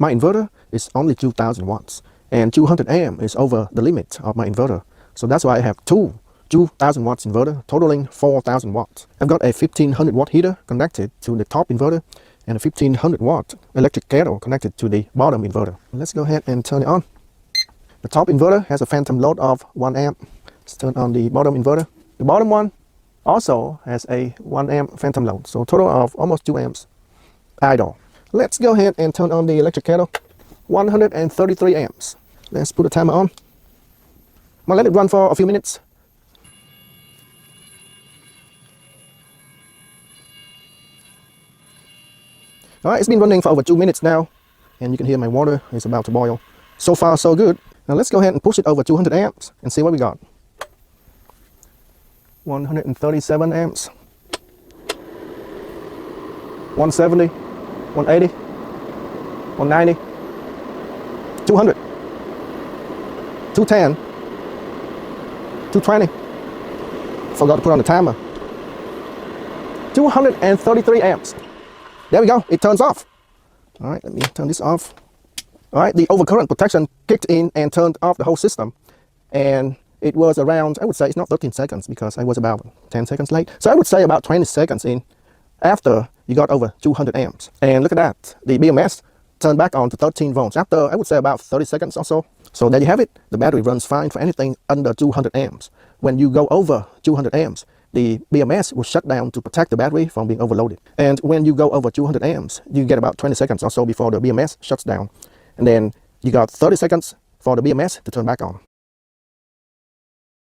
My inverter is only 2000 watts and 200 amp is over the limit of my inverter. So that's why I have two 2000 watts inverter totaling 4000 watts. I've got a 1500 watt heater connected to the top inverter and a 1500 watt electric kettle connected to the bottom inverter. Let's go ahead and turn it on. The top inverter has a phantom load of 1 amp. Let's turn on the bottom inverter. The bottom one also has a 1 amp phantom load, so a total of almost 2 amps idle. Let's go ahead and turn on the electric kettle. 133 amps. Let's put a timer on. I'm gonna let it run for a few minutes. Alright, it's been running for over 2 minutes now, and you can hear my water is about to boil. So far, so good. Now let's go ahead and push it over 200 amps and see what we got. 137 amps. 170, 180, 190, 200, 210, 220. Forgot to put on the timer. 233 amps. There we go, it turns off. All right, let me turn this off. All right, the overcurrent protection kicked in and turned off the whole system. And it was around, I would say it's not 13 seconds because I was about 10 seconds late. So I would say about 20 seconds in after you got over 200 amps. And look at that, the BMS turned back on to 13 volts after, I would say, about 30 seconds or so. So there you have it. The battery runs fine for anything under 200 amps. When you go over 200 amps, the BMS will shut down to protect the battery from being overloaded. And when you go over 200 amps, you get about 20 seconds or so before the BMS shuts down. And then you got 30 seconds for the BMS to turn back on.